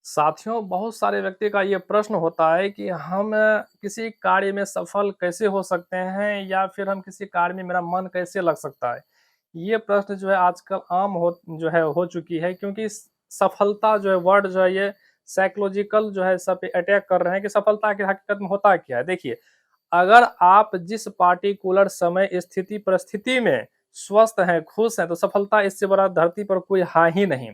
साथियों, बहुत सारे व्यक्ति का ये प्रश्न होता है कि हम किसी कार्य में सफल कैसे हो सकते हैं या फिर हम किसी कार्य में मेरा मन कैसे लग सकता है। ये प्रश्न जो है आजकल आम हो चुकी है क्योंकि सफलता जो है वर्ड जो है ये साइकोलॉजिकल जो है सब पे अटैक कर रहे हैं कि सफलता की हकीकत में होता क्या है। देखिए, अगर आप जिस पार्टिकुलर समय, स्थिति, परिस्थिति में स्वस्थ हैं, खुश हैं, तो सफलता इससे बड़ा धरती पर कोई है ही नहीं।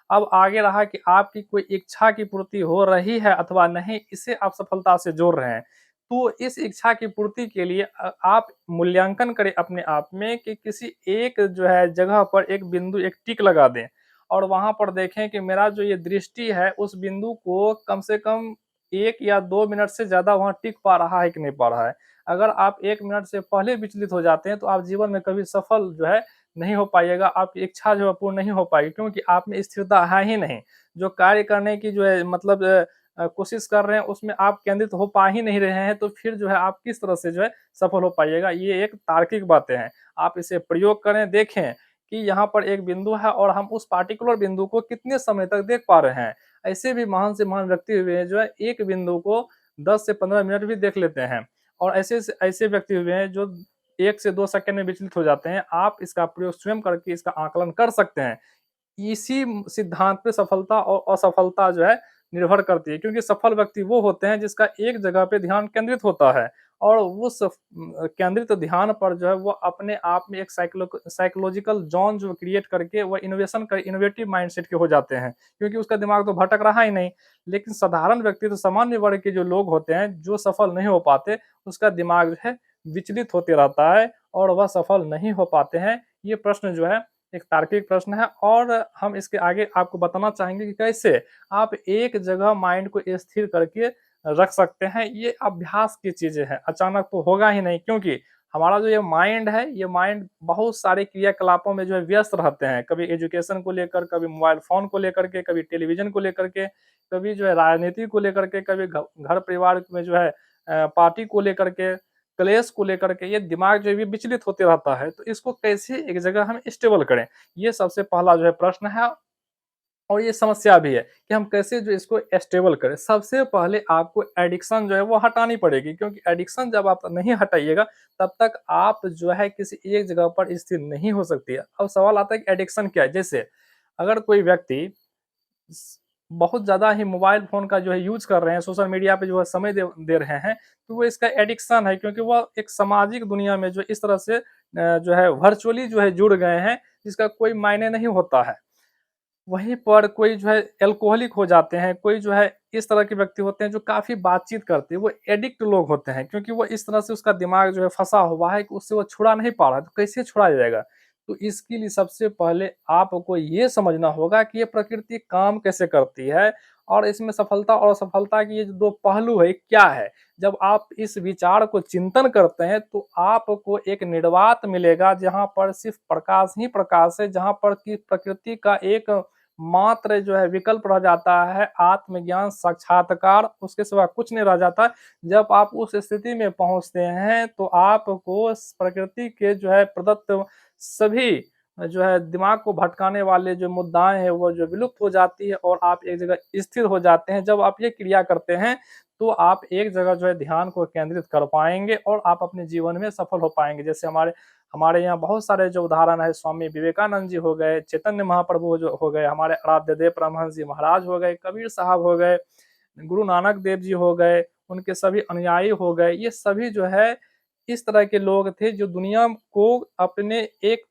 अब आगे रहा कि आपकी कोई इच्छा की पूर्ति हो रही है अथवा नहीं, इसे आप सफलता से जोड़ रहे हैं। तो इस इच्छा की पूर्ति के लिए आप मूल्यांकन करें अपने आप में कि किसी एक जो है जगह पर एक बिंदु, एक टिक लगा दें और वहाँ पर देखें कि मेरा जो ये दृष्टि है, उस बिंदु को कम से कम 1 या 2 मिनट से ज़्यादा वहाँ टिक पा रहा है कि नहीं पा रहा है। अगर आप 1 मिनट से पहले विचलित हो जाते हैं, तो आप जीवन में कभी सफल जो है नहीं हो पाइएगा, आपकी इच्छा जो है पूर्ण नहीं हो पाएगी क्योंकि आप में स्थिरता है ही नहीं। जो कार्य करने की जो है मतलब कोशिश कर रहे हैं, उसमें आप केंद्रित हो पा ही नहीं रहे हैं, तो फिर जो है आप किस तरह से जो है सफल हो पाइएगा? ये एक तार्किक बातें हैं। आप इसे प्रयोग करें, देखें कि यहाँ पर एक बिंदु है और हम उस पार्टिकुलर बिंदु को कितने समय तक देख पा रहे हैं। ऐसे भी महान से महान व्यक्ति हुए हैं जो है एक बिंदु को 10 से 15 मिनट भी देख लेते हैं और ऐसे व्यक्ति हुए हैं जो 1 से 2 सेकंड में विचलित हो जाते हैं। आप इसका प्रयोग स्वयं करके इसका आकलन कर सकते हैं। इसी सिद्धांत पे सफलता और असफलता जो है निर्भर करती है क्योंकि सफल व्यक्ति वो होते हैं जिसका एक जगह पे ध्यान केंद्रित होता है और उस केंद्रित ध्यान पर जो है वो अपने आप में एक साइकोलॉजिकल ज़ोन जो क्रिएट करके वो इनोवेटिव माइंडसेट के हो जाते हैं क्योंकि उसका दिमाग तो भटक रहा ही नहीं। लेकिन साधारण व्यक्ति तो सामान्य वर्ग के जो लोग होते हैं जो सफल नहीं हो पाते, उसका दिमाग जो है विचलित होते रहता है और वह सफल नहीं हो पाते हैं। ये प्रश्न जो है एक तार्किक प्रश्न है और हम इसके आगे आपको बताना चाहेंगे कि कैसे आप एक जगह माइंड को स्थिर करके रख सकते हैं। ये अभ्यास की चीज़ें हैं, अचानक तो होगा ही नहीं क्योंकि हमारा जो ये माइंड है, ये माइंड बहुत सारे क्रियाकलापों में जो है व्यस्त रहते हैं। कभी एजुकेशन को लेकर, कभी मोबाइल फ़ोन को लेकर के, कभी टेलीविज़न को लेकर के, कभी जो है राजनीति को लेकर के, कभी घर परिवार में जो है पार्टी को लेकर के, क्लेश को लेकर के ये दिमाग जो है ये विचलित होते रहता है, तो इसको कैसे एक जगह हम स्टेबल करें? ये सबसे पहला जो है प्रश्न है और ये समस्या भी है कि हम कैसे जो इसको स्टेबल करें। सबसे पहले आपको एडिक्शन जो है वो हटानी पड़ेगी क्योंकि एडिक्शन जब आप नहीं हटाइएगा, तब तक आप जो है किसी एक जगह पर स्थिर नहीं हो सकती है। अब सवाल आता है कि एडिक्शन क्या है? जैसे अगर कोई व्यक्ति स बहुत ज़्यादा ही मोबाइल फ़ोन का जो है यूज़ कर रहे हैं, सोशल मीडिया पे जो है समय दे दे रहे हैं, तो वो इसका एडिक्शन है क्योंकि वह एक सामाजिक दुनिया में जो इस तरह से जो है वर्चुअली जो है जुड़ गए हैं, जिसका कोई मायने नहीं होता है। वहीं पर कोई जो है अल्कोहलिक हो जाते हैं, कोई जो है इस तरह के व्यक्ति होते हैं जो काफ़ी बातचीत करते हैं, वो एडिक्ट लोग होते हैं क्योंकि वो इस तरह से उसका दिमाग जो है फँसा हुआ है कि उससे वो छुड़ा नहीं पा रहा है, तो कैसे छुड़ाया जाएगा? तो इसके लिए सबसे पहले आपको ये समझना होगा कि ये प्रकृति काम कैसे करती है और इसमें सफलता और असफलता की ये जो 2 पहलू है, क्या है? जब आप इस विचार को चिंतन करते हैं, तो आपको एक निर्वात मिलेगा जहाँ पर सिर्फ़ प्रकाश ही प्रकाश है, जहाँ पर कि प्रकृति का एक मात्र जो है विकल्प रह जाता है आत्मज्ञान साक्षात्कार, उसके सिवा कुछ नहीं रह जाता। जब आप उस स्थिति में पहुँचते हैं, तो आपको स प्रकृति के जो है प्रदत्त सभी जो है दिमाग को भटकाने वाले जो मुद्दाएँ हैं, वो जो विलुप्त हो जाती है और आप एक जगह स्थिर हो जाते हैं। जब आप ये क्रिया करते हैं, तो आप एक जगह जो है ध्यान को केंद्रित कर पाएँगे और आप अपने जीवन में सफल हो पाएँगे। जैसे हमारे हमारे यहाँ बहुत सारे जो उदाहरण है, स्वामी विवेकानंद जी हो गए, चैतन्य महाप्रभु जो हो गए, हमारे आराध्य देव परमहंस जी महाराज हो गए, कबीर साहब हो गए, गुरु नानक देव जी हो गए, उनके सभी अनुयायी हो गए। ये सभी जो है इस तरह के लोग थे जो दुनिया को अपने एक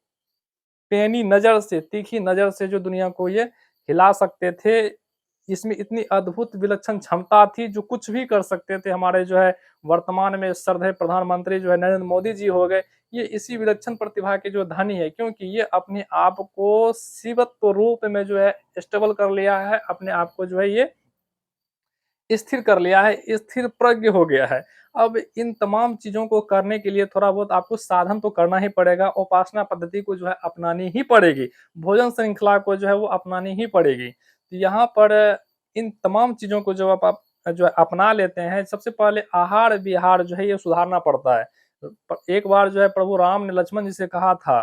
पैनी नज़र से, तीखी नज़र से जो दुनिया को ये हिला सकते थे। इसमें इतनी अद्भुत विलक्षण क्षमता थी जो कुछ भी कर सकते थे। हमारे जो है वर्तमान में श्रद्धेय प्रधानमंत्री जो है नरेंद्र मोदी जी हो गए, ये इसी विलक्षण प्रतिभा के जो धनी है क्योंकि ये अपने आप को शिवत्व रूप में जो है स्टेबल कर लिया है, अपने आप को जो है ये स्थिर कर लिया है, स्थिर प्रज्ञ हो गया है। अब इन तमाम चीज़ों को करने के लिए थोड़ा बहुत आपको साधन तो करना ही पड़ेगा, उपासना पद्धति को जो है अपनानी ही पड़ेगी, भोजन श्रृंखला को जो है वो अपनानी ही पड़ेगी। तो यहाँ पर इन तमाम चीज़ों को जब आप जो है अपना लेते हैं, सबसे पहले आहार-विहार जो है ये सुधारना पड़ता है। एक बार जो है प्रभु राम ने लक्ष्मण जी से कहा था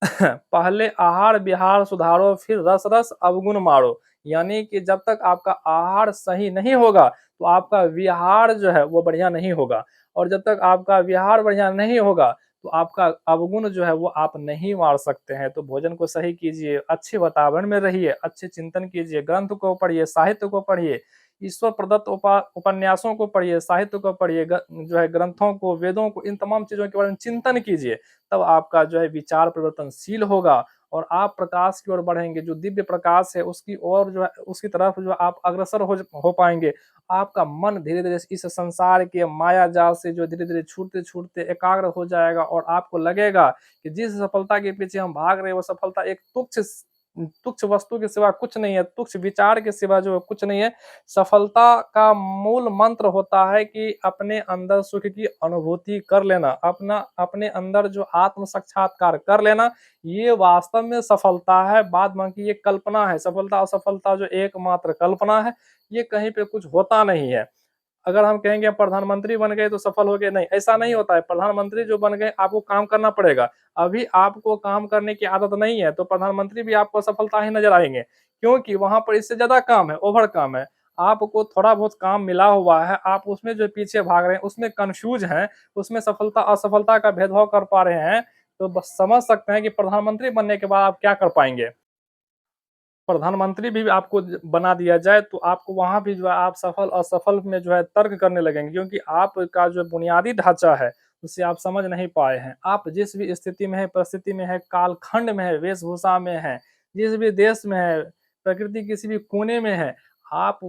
पहले आहार विहार सुधारो फिर रस रस अवगुण मारो। यानी कि जब तक आपका आहार सही नहीं होगा, तो आपका विहार जो है वो बढ़िया नहीं होगा और जब तक आपका विहार बढ़िया नहीं होगा, तो आपका अवगुण जो है वो आप नहीं मार सकते हैं। तो भोजन को सही कीजिए, अच्छे वातावरण में रहिए, अच्छे चिंतन कीजिए, ग्रंथ को पढ़िए, साहित्य को पढ़िए, ईश्वर प्रदत्त उपन्यासों को पढ़िए, साहित्य को पढ़िए, जो है ग्रंथों को, वेदों को, इन तमाम चीज़ों के बारे में चिंतन कीजिए। तब आपका जो है विचार परिवर्तनशील होगा और आप प्रकाश की ओर बढ़ेंगे। जो दिव्य प्रकाश है उसकी ओर जो है उसकी तरफ जो आप अग्रसर हो पाएँगे। आपका मन धीरे-धीरे इस संसार के माया जाल से जो धीरे-धीरे छूटते-छूटते एकाग्र हो जाएगा और आपको लगेगा कि जिस सफलता के पीछे हम भाग रहे हैं वो सफलता एक तुच्छ वस्तु के सिवा कुछ नहीं है, तुच्छ विचार के सिवा जो है कुछ नहीं है। सफलता का मूल मंत्र होता है कि अपने अंदर सुख की अनुभूति कर लेना, अपने अंदर जो आत्म साक्षात्कार कर लेना, ये वास्तव में सफलता है। बाद बाकी ये कल्पना है, सफलता-असफलता जो एकमात्र कल्पना है, ये कहीं पे कुछ होता नहीं है। अगर हम कहेंगे हम प्रधानमंत्री बन गए तो सफल हो गए, नहीं, ऐसा नहीं होता है। प्रधानमंत्री जो बन गए आपको काम करना पड़ेगा। अभी आपको काम करने की आदत नहीं है, तो प्रधानमंत्री भी आपको असफलता ही नज़र आएँगे, क्योंकि वहाँ पर इससे ज़्यादा काम है, ओवर काम है। आपको थोड़ा बहुत काम मिला हुआ है, आप उसमें जो पीछे भाग रहे हैं, उसमें कन्फ्यूज़ हैं, उसमें सफलता-असफलता का भेदभाव कर पा रहे हैं, तो बस समझ सकते हैं कि प्रधानमंत्री बनने के बाद आप क्या कर पाएँगे। प्रधानमंत्री भी आपको बना दिया जाए तो आपको वहाँ भी जो है आप सफल-असफल में जो है तर्क करने लगेंगे क्योंकि आपका जो बुनियादी ढाँचा है, उसे आप समझ नहीं पाए हैं। आप जिस भी स्थिति में हैं, परिस्थिति में हैं, कालखंड में हैं, वेशभूषा में हैं, जिस भी देश में हैं, प्रकृति किसी भी कोने में है, आप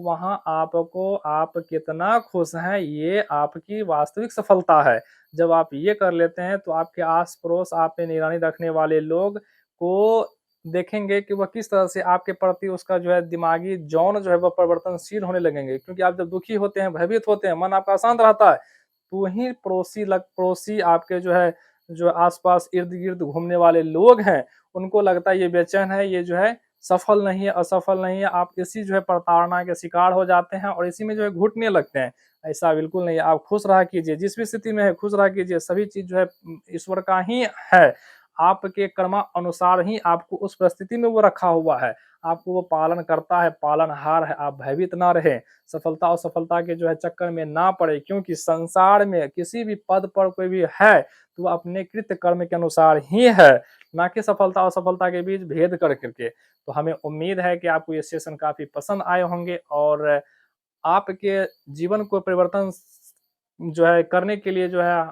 कितना खुश हैं, ये आपकी वास्तविक सफलता है। जब आप ये कर लेते हैं तो आपके आस-पड़ोस आप पे निगरानी रखने वाले लोग को देखेंगे कि वह किस तरह से आपके प्रति उसका जो है दिमागी जौन जो है वह परिवर्तनशील होने लगेंगे क्योंकि आप जब दुखी होते हैं, भयभीत होते हैं, मन आपका अशांत रहता है, तो वहीं पड़ोसी आपके जो है, जो आस-पास इर्द-गिर्द घूमने वाले लोग हैं, उनको लगता है ये बेचैन है, ये जो है सफल नहीं है, असफल नहीं है, आप इसी जो है प्रताड़ना के शिकार हो जाते हैं और इसी में जो है घुटने लगते हैं। ऐसा बिल्कुल नहीं है, आप खुश रहा कीजिए, जिस भी स्थिति में है खुश रहा कीजिए, सभी चीज़ जो है ईश्वर का ही है। आपके कर्मानुसार ही आपको उस परिस्थिति में वो रखा हुआ है। आपको वो पालन करता है, पालनहार है, आप भयभीत ना रहें। सफलता-असफलता के जो है चक्कर में ना पड़े क्योंकि संसार में किसी भी पद पर कोई भी है, तो वो अपने कृत कर्म के अनुसार ही है, ना कि सफलता-असफलता के बीच भेद कर के। तो हमें उम्मीद है कि आपको ये सेशन काफ़ी पसंद आए होंगे और आपके जीवन को परिवर्तन जो है करने के लिए जो है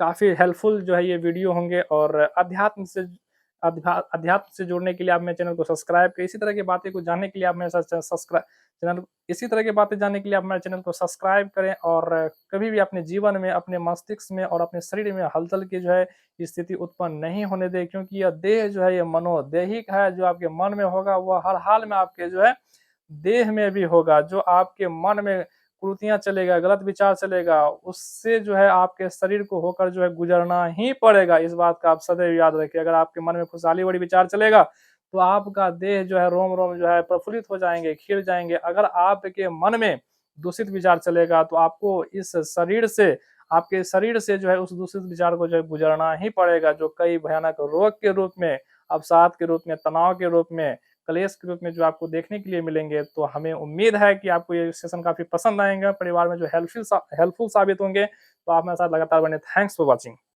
काफ़ी हेल्पफुल जो है ये वीडियो होंगे और अध्यात्म से जुड़ने के लिए आप मेरे चैनल को सब्सक्राइब करें। इसी तरह की बातें को जानने के लिए आप मेरे साथ चैनल इसी तरह की बातें जानने के लिए आप मेरे चैनल को सब्सक्राइब करें और कभी भी अपने जीवन में, अपने मस्तिष्क में और अपने शरीर में हलचल की जो है स्थिति उत्पन्न नहीं होने दें क्योंकि यह देह जो है ये मनोदैहिक है, जो आपके मन में होगा वह हर हाल में आपके जो है देह में भी होगा। जो आपके मन में कुरीतियाँ चलेगा, गलत विचार चलेगा, उससे जो है आपके शरीर को होकर जो है गुज़रना ही पड़ेगा। इस बात का आप सदैव याद रखिए। अगर आपके मन में खुशहाली भरी विचार चलेगा, तो आपका देह जो है रोम-रोम जो है प्रफुल्लित हो जाएँगे, खिल जाएँगे। अगर आपके मन में दूषित विचार चलेगा, तो आपके शरीर से जो है उस दूषित विचार को जो है गुज़रना ही पड़ेगा, जो कई भयानक रोग के रूप में, अवसाद के रूप में, तनाव के रूप में, कलेश के रूप में जो आपको देखने के लिए मिलेंगे। तो हमें उम्मीद है कि आपको ये सेशन काफ़ी पसंद आएँगे, परिवार में जो हेल्पफुल साबित होंगे। तो आप मेरे साथ लगातार बने। Thanks for watching.